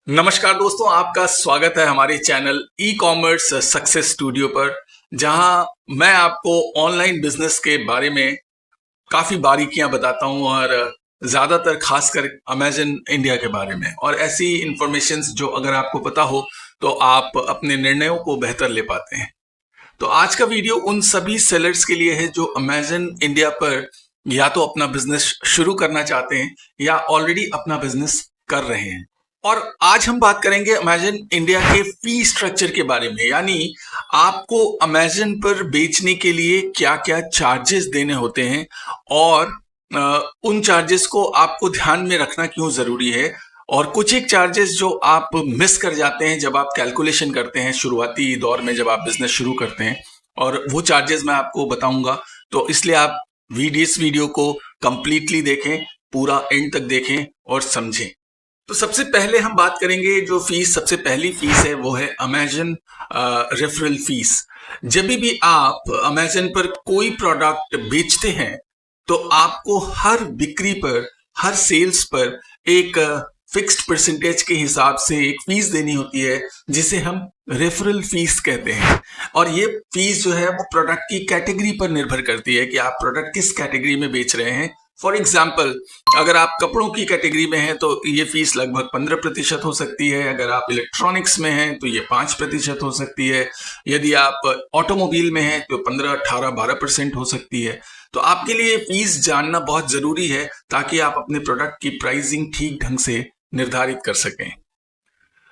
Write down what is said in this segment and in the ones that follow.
नमस्कार दोस्तों, आपका स्वागत है हमारे channel e commerce success studio पर, जहां मैं आपको ऑनलाइन बिजनेस के बारे में काफ़ी बारीकियां बताता हूं और ज़्यादातर खासकर अमेजन इंडिया के बारे में। और ऐसी इंफॉर्मेशंस जो अगर आपको पता हो तो आप अपने निर्णयों को बेहतर ले पाते हैं। तो आज का वीडियो उन सभी सेलर्स के लिए है जो अमेजन इंडिया पर या तो अपना बिजनेस शुरू करना चाहते हैं या ऑलरेडी अपना बिजनेस कर रहे हैं। और आज हम बात करेंगे अमेजन इंडिया के फी स्ट्रक्चर के बारे में, यानी आपको अमेजन पर बेचने के लिए क्या क्या चार्जेस देने होते हैं और उन चार्जेस को आपको ध्यान में रखना क्यों जरूरी है। और कुछ एक चार्जेस जो आप मिस कर जाते हैं जब आप कैलकुलेशन करते हैं शुरुआती दौर में, जब आप बिजनेस शुरू करते हैं, और वो चार्जेस मैं आपको बताऊंगा। तो इसलिए आप इस वीडियो को कंप्लीटली देखें, पूरा एंड तक देखें और समझें। तो सबसे पहले हम बात करेंगे जो फीस, सबसे पहली फीस है वो है अमेजन रेफरल फीस। जब भी आप अमेजन पर कोई प्रोडक्ट बेचते हैं तो आपको हर बिक्री पर, हर सेल्स पर एक फिक्स्ड परसेंटेज के हिसाब से एक फीस देनी होती है, जिसे हम रेफरल फीस कहते हैं। और ये फीस जो है वो प्रोडक्ट की कैटेगरी पर निर्भर करती है कि आप प्रोडक्ट किस कैटेगरी में बेच रहे हैं। फॉर एग्जाम्पल, अगर आप कपड़ों की कैटेगरी में हैं तो ये फीस लगभग 15% हो सकती है। अगर आप इलेक्ट्रॉनिक्स में हैं तो ये 5% हो सकती है। यदि आप ऑटोमोबाइल में हैं तो 15, 18, 12% हो सकती है। तो आपके लिए फीस जानना बहुत जरूरी है ताकि आप अपने प्रोडक्ट की प्राइसिंग ठीक ढंग से निर्धारित कर सकें।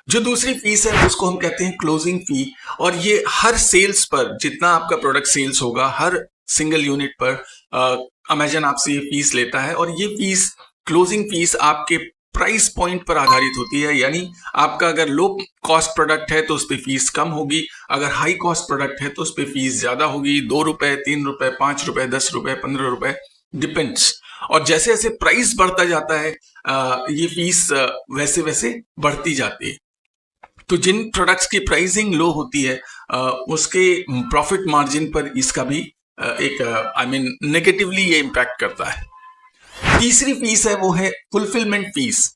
जो दूसरी फीस है उसको हम कहते हैं क्लोजिंग फी। और ये हर सेल्स पर, जितना आपका प्रोडक्ट सेल्स होगा, हर सिंगल यूनिट पर अमेजन आपसे ये फीस लेता है। और ये फीस, क्लोजिंग फीस, आपके प्राइस पॉइंट पर आधारित होती है। यानी आपका अगर लो कॉस्ट प्रोडक्ट है तो उस पर फीस कम होगी, अगर हाई कॉस्ट प्रोडक्ट है तो उस पर फीस ज्यादा होगी। 2 रुपए, 3 रुपए, 5 रुपए, 10 रुपए, 15 रुपए, डिपेंड्स। और जैसे जैसे प्राइस बढ़ता जाता है ये फीस वैसे वैसे बढ़ती जाती है। तो जिन प्रोडक्ट्स की प्राइसिंग लो होती है उसके प्रॉफिट मार्जिन पर इसका भी एक नेगेटिवली ये इम्पैक्ट करता है। तीसरी फीस है वो है फुलफिलमेंट फीस।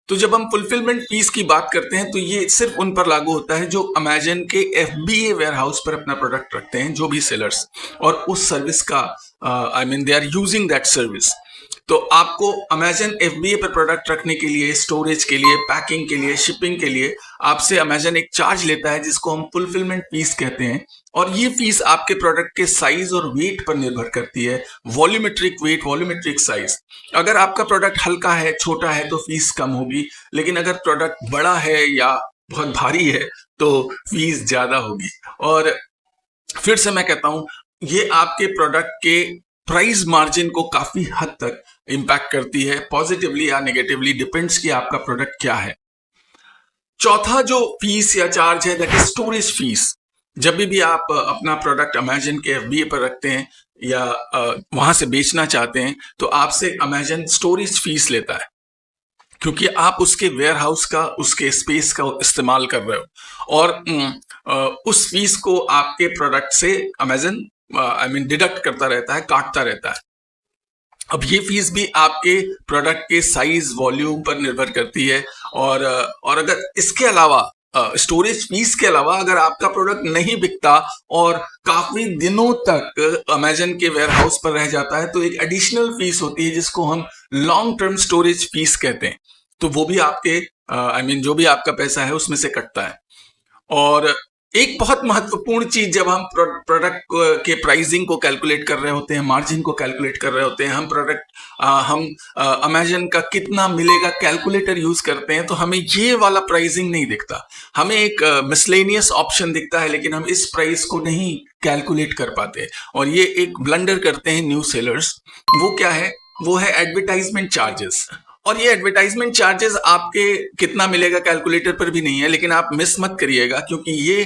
तो जब हम फुलफिलमेंट फीस की बात करते हैं तो ये सिर्फ उन पर लागू होता है जो अमेजन के FBA वेयर हाउस पर अपना प्रोडक्ट रखते हैं, जो भी सेलर्स, और उस सर्विस का they are using that service. तो आपको अमेजन FBA पर प्रोडक्ट रखने के लिए, स्टोरेज के लिए, पैकिंग के लिए, शिपिंग के लिए आपसे अमेजन एक चार्ज लेता है जिसको हम फुलफिलमेंट फीस कहते हैं। और ये फीस आपके प्रोडक्ट के साइज और वेट पर निर्भर करती है। Volumetric weight, volumetric size. अगर आपका प्रोडक्ट हल्का है, छोटा है, तो फीस कम होगी। लेकिन अगर प्रोडक्ट बड़ा है या बहुत भारी है तो फीस ज्यादा होगी। और फिर से मैं कहता हूं, ये आपके प्रोडक्ट के प्राइस मार्जिन को काफी हद तक इंपैक्ट करती है, पॉजिटिवली या नेगेटिवली, डिपेंड्स कि आपका प्रोडक्ट क्या है। चौथा जो फीस या चार्ज है दैट इज स्टोरेज फीस। जब भी आप अपना प्रोडक्ट अमेजन के FBA पर रखते हैं या वहां से बेचना चाहते हैं तो आपसे अमेजन स्टोरेज फीस लेता है, क्योंकि आप उसके वेयर हाउस का, उसके स्पेस का इस्तेमाल कर रहे हो। और उस फीस को आपके प्रोडक्ट से अमेजन डिडक्ट करता रहता है, काटता रहता है। अब ये फीस भी आपके प्रोडक्ट के साइज, वॉल्यूम पर निर्भर करती है। और अगर इसके अलावा, स्टोरेज फीस के अलावा, अगर आपका प्रोडक्ट नहीं बिकता और काफी दिनों तक अमेजन के वेयर हाउस पर रह जाता है तो एक एडिशनल फीस होती है जिसको हम लॉन्ग टर्म स्टोरेज फीस कहते हैं। तो वो भी आपके जो भी आपका पैसा है उसमें से कटता है। और एक बहुत महत्वपूर्ण चीज, जब हम प्रोडक्ट के प्राइसिंग को कैलकुलेट कर रहे होते हैं, मार्जिन को कैलकुलेट कर रहे होते हैं, हम अमेजन का कितना मिलेगा कैलकुलेटर यूज करते हैं, तो हमें ये वाला प्राइसिंग नहीं दिखता। हमें एक मिसलेनियस ऑप्शन दिखता है, लेकिन हम इस प्राइस को नहीं कैलकुलेट कर पाते। और ये एक ब्लंडर करते हैं न्यू सेलर्स। वो क्या है? वो है एडवर्टाइजमेंट चार्जेस। और ये एडवर्टाइजमेंट चार्जेस आपके कितना मिलेगा कैलकुलेटर पर भी नहीं है, लेकिन आप मिस मत करिएगा, क्योंकि ये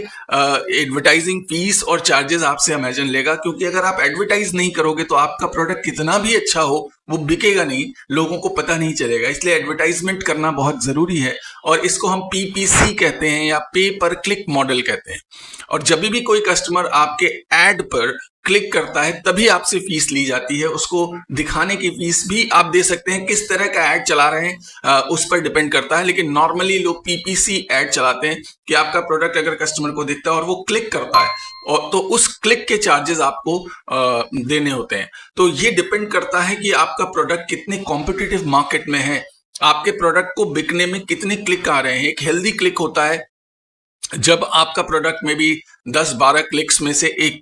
एडवर्टाइजिंग फीस और चार्जेस आपसे अमेजन लेगा। क्योंकि अगर आप एडवर्टाइज नहीं करोगे तो आपका प्रोडक्ट कितना भी अच्छा हो वो बिकेगा नहीं, लोगों को पता नहीं चलेगा। इसलिए एडवर्टाइजमेंट करना बहुत जरूरी है, और इसको हम पीपीसी कहते हैं या पे पर क्लिक मॉडल कहते हैं। और जब भी कोई कस्टमर आपके एड पर क्लिक करता है तभी आपसे फीस ली जाती है। उसको दिखाने की फीस भी आप दे सकते हैं, किस तरह का ऐड चला रहे हैं उस पर डिपेंड करता है। लेकिन नॉर्मली लोग पीपीसी ऐड चलाते हैं कि आपका प्रोडक्ट अगर कस्टमर को दिखता है और वो क्लिक करता है, और तो उस क्लिक के चार्जेस आपको देने होते हैं। तो ये डिपेंड करता है कि आपका प्रोडक्ट कितने कॉम्पिटिटिव मार्केट में है, आपके प्रोडक्ट को बिकने में कितने क्लिक आ रहे हैं। एक हेल्दी क्लिक होता है जब आपका प्रोडक्ट में भी 10-12 क्लिक्स में से एक,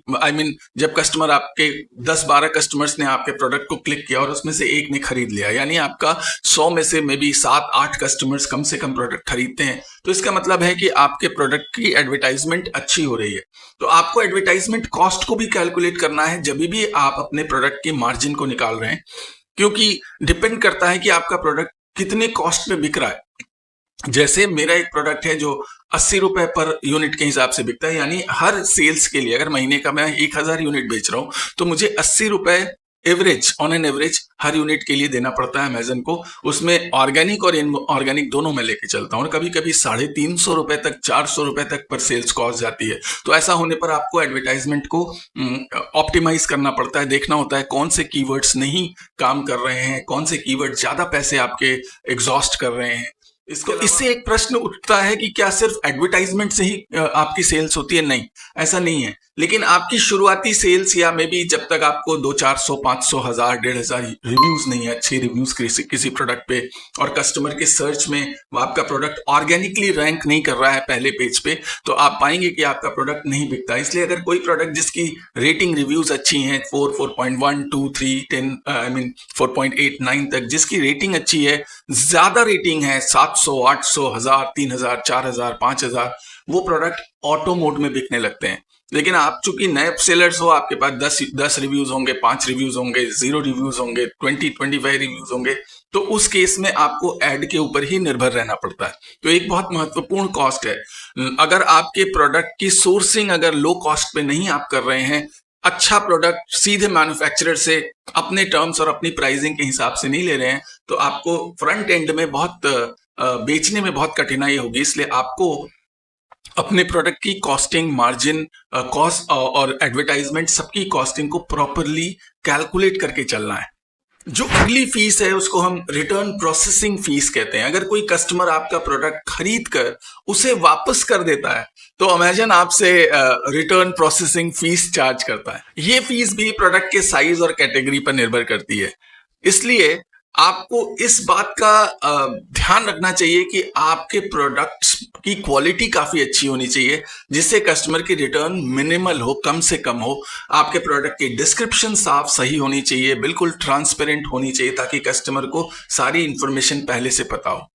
जब कस्टमर आपके 10-12 कस्टमर्स ने आपके प्रोडक्ट को क्लिक किया और उसमें से एक ने खरीद लिया, यानी आपका 100 में से मे बी 7-8 कस्टमर्स कम से कम प्रोडक्ट खरीदते हैं, तो इसका मतलब है कि आपके प्रोडक्ट की एडवर्टाइजमेंट अच्छी हो रही है। तो आपको एडवर्टाइजमेंट कॉस्ट को भी कैलकुलेट करना है जब भी आप अपने प्रोडक्ट की मार्जिन को निकाल रहे हैं, क्योंकि डिपेंड करता है कि आपका प्रोडक्ट कितने कॉस्ट में बिक रहा है। जैसे मेरा एक प्रोडक्ट है जो 80 रुपए पर यूनिट के हिसाब से बिकता है, यानी हर सेल्स के लिए अगर महीने का मैं 1000 यूनिट बेच रहा हूं तो मुझे 80 रुपए average, on an average her unit के लिए देना पड़ता है अमेजन को। उसमें ऑर्गेनिक और इनऑर्गेनिक दोनों मैं लेके चलता हूँ, और कभी कभी 350 रुपए तक, 400 रुपए तक पर सेल्स कॉस्ट जाती है। तो ऐसा होने पर आपको एडवर्टाइजमेंट को ऑप्टिमाइज करना पड़ता है, देखना होता है कौन से कीवर्ड्स नहीं काम कर रहे हैं, कौन से कीवर्ड ज्यादा पैसे आपके एग्जॉस्ट कर रहे हैं। इससे एक प्रश्न उठता है कि क्या सिर्फ एडवर्टाइजमेंट से ही आपकी सेल्स होती है? नहीं, ऐसा नहीं है। लेकिन आपकी शुरुआती सेल्स, या मे बी जब तक आपको 200-400, 500, 1000, 1500 रिव्यूज नहीं है, अच्छे रिव्यूज किसी प्रोडक्ट पे, और कस्टमर के सर्च में आपका प्रोडक्ट ऑर्गेनिकली रैंक नहीं कर रहा है पहले पेज पे, तो आप पाएंगे कि आपका प्रोडक्ट नहीं बिकता। इसलिए अगर कोई प्रोडक्ट जिसकी रेटिंग रिव्यूज अच्छी हैं, 4, 4.1, 2, 3, 10, 4.8, 9 तक जिसकी रेटिंग अच्छी है, ज्यादा रेटिंग है 700, 800, 1000, 3000, 4000, 5000, वो प्रोडक्ट ऑटो मोड में बिकने लगते हैं। लेकिन आप चूंकि नए सेलर्स हो, आपके पास 10 रिव्यूज होंगे, 5 रिव्यूज होंगे, 0 रिव्यूज होंगे, 20-25 रिव्यूज होंगे, तो उस केस में आपको एड के ऊपर ही निर्भर रहना पड़ता है। तो एक बहुत महत्वपूर्ण कॉस्ट है। अगर आपके प्रोडक्ट की सोर्सिंग अगर लो कॉस्ट पे नहीं आप कर रहे हैं, अच्छा प्रोडक्ट सीधे मैन्युफैक्चरर से अपने टर्म्स और अपनी प्राइसिंग के हिसाब से नहीं ले रहे हैं, तो आपको फ्रंट एंड में बहुत बेचने में बहुत कठिनाई होगी। इसलिए आपको अपने प्रोडक्ट की कॉस्टिंग, मार्जिन, कॉस्ट और एडवर्टाइजमेंट, सबकी कॉस्टिंग को प्रॉपरली कैलकुलेट करके चलना है। जो अगली फीस है उसको हम रिटर्न प्रोसेसिंग फीस कहते हैं। अगर कोई कस्टमर आपका प्रोडक्ट खरीद कर उसे वापस कर देता है तो अमेजन आपसे रिटर्न प्रोसेसिंग फीस चार्ज करता है। ये फीस भी प्रोडक्ट के साइज और कैटेगरी पर निर्भर करती है। इसलिए आपको इस बात का ध्यान रखना चाहिए कि आपके प्रोडक्ट्स की क्वालिटी काफी अच्छी होनी चाहिए, जिससे कस्टमर की रिटर्न मिनिमल हो, कम से कम हो। आपके प्रोडक्ट की डिस्क्रिप्शन साफ सही होनी चाहिए, बिल्कुल ट्रांसपेरेंट होनी चाहिए, ताकि कस्टमर को सारी इंफॉर्मेशन पहले से पता हो।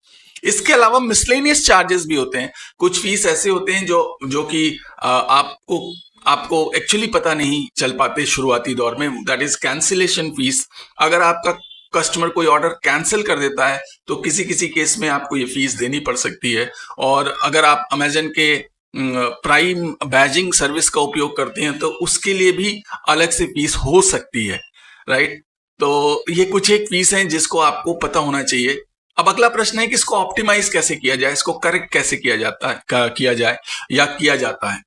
इसके अलावा मिसलेनियस चार्जेस भी होते हैं। कुछ फीस ऐसे होते हैं जो कि आपको एक्चुअली पता नहीं चल पाते शुरुआती दौर में। That is cancellation fees. अगर आपका कस्टमर कोई ऑर्डर कैंसिल कर देता है तो किसी किसी केस में आपको ये फीस देनी पड़ सकती है। और अगर आप अमेजन के प्राइम बैजिंग सर्विस का उपयोग करते हैं तो उसके लिए भी अलग से फीस हो सकती है, राइट। तो ये कुछ एक फीस हैं जिसको आपको पता होना चाहिए। अब अगला प्रश्न है कि इसको ऑप्टिमाइज कैसे किया जाए, इसको करेक्ट कैसे किया जाए या किया जाता है,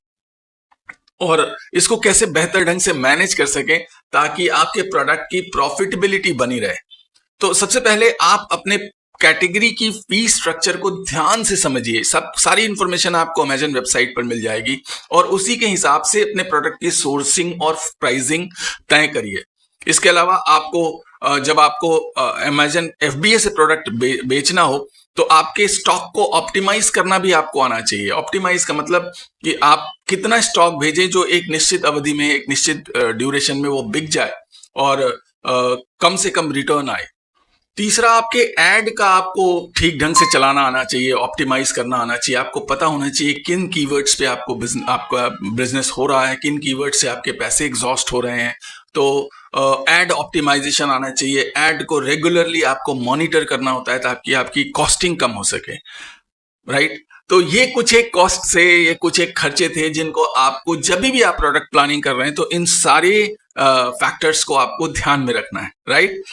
और इसको कैसे बेहतर ढंग से मैनेज कर सकें ताकि आपके प्रोडक्ट की प्रॉफिटेबिलिटी बनी रहे। तो सबसे पहले आप अपने कैटेगरी की फी स्ट्रक्चर को ध्यान से समझिए। सारी इंफॉर्मेशन आपको अमेजन वेबसाइट पर मिल जाएगी, और उसी के हिसाब से अपने प्रोडक्ट की सोर्सिंग और प्राइसिंग तय करिए। इसके अलावा आपको जब आपको अमेजन FBA से प्रोडक्ट बेचना हो तो आपके स्टॉक को ऑप्टिमाइज करना भी आपको आना चाहिए। ऑप्टिमाइज का मतलब कि आप कितना स्टॉक भेजें जो एक निश्चित अवधि में, एक निश्चित ड्यूरेशन में वो बिक जाए और कम से कम रिटर्न आए। तीसरा, आपके ऐड का आपको ठीक ढंग से चलाना आना चाहिए, ऑप्टिमाइज करना आना चाहिए। आपको पता होना चाहिए किन कीवर्ड्स पे आपका बिजनेस हो रहा है, किन कीवर्ड से आपके पैसे एग्जॉस्ट हो रहे हैं। तो एड ऑप्टिमाइजेशन आना चाहिए। एड को रेगुलरली आपको मॉनिटर करना होता है ताकि आपकी कॉस्टिंग कम हो सके, राइट। तो ये कुछ एक कॉस्ट से, ये कुछ एक खर्चे थे जिनको आपको जब भी आप प्रोडक्ट प्लानिंग कर रहे हैं तो इन सारे फैक्टर्स को आपको ध्यान में रखना है, राइट?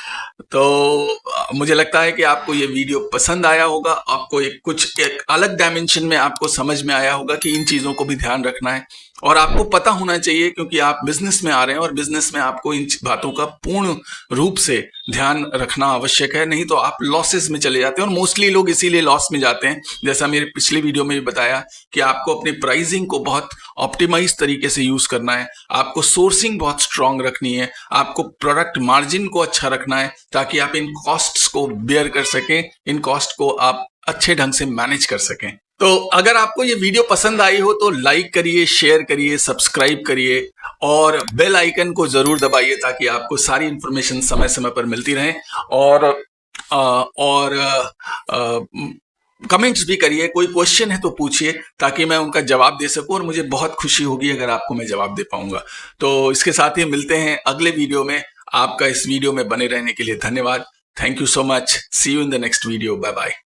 तो मुझे लगता है कि आपको ये वीडियो पसंद आया होगा, आपको एक अलग डायमेंशन में आपको समझ में आया होगा कि इन चीज़ों को भी ध्यान रखना है और आपको पता होना चाहिए, क्योंकि आप बिजनेस में आ रहे हैं और बिजनेस में आपको इन बातों का पूर्ण रूप से ध्यान रखना आवश्यक है, नहीं तो आप लॉसेस में चले जाते हैं। और मोस्टली लोग इसीलिए लॉस में जाते हैं, जैसा मेरे पिछले वीडियो में भी बताया कि आपको अपनी प्राइसिंग को बहुत ऑप्टिमाइज तरीके से यूज करना है, आपको सोर्सिंग बहुत स्ट्रांग रखनी है, आपको प्रोडक्ट मार्जिन को अच्छा रखना है ताकि आप इन कॉस्ट्स को बेयर कर सकें, इन कॉस्ट को आप अच्छे ढंग से मैनेज कर सकें। तो अगर आपको ये वीडियो पसंद आई हो तो लाइक करिए, शेयर करिए, सब्सक्राइब करिए और बेल आइकन को जरूर दबाइए ताकि आपको सारी इंफॉर्मेशन समय समय पर मिलती रहे। और कमेंट्स भी करिए, कोई क्वेश्चन है तो पूछिए ताकि मैं उनका जवाब दे सकूं और मुझे बहुत खुशी होगी अगर आपको मैं जवाब दे पाऊंगा। तो इसके साथ ही मिलते हैं अगले वीडियो में। आपका इस वीडियो में बने रहने के लिए धन्यवाद। Thank you so much. See you in the next video. Bye bye.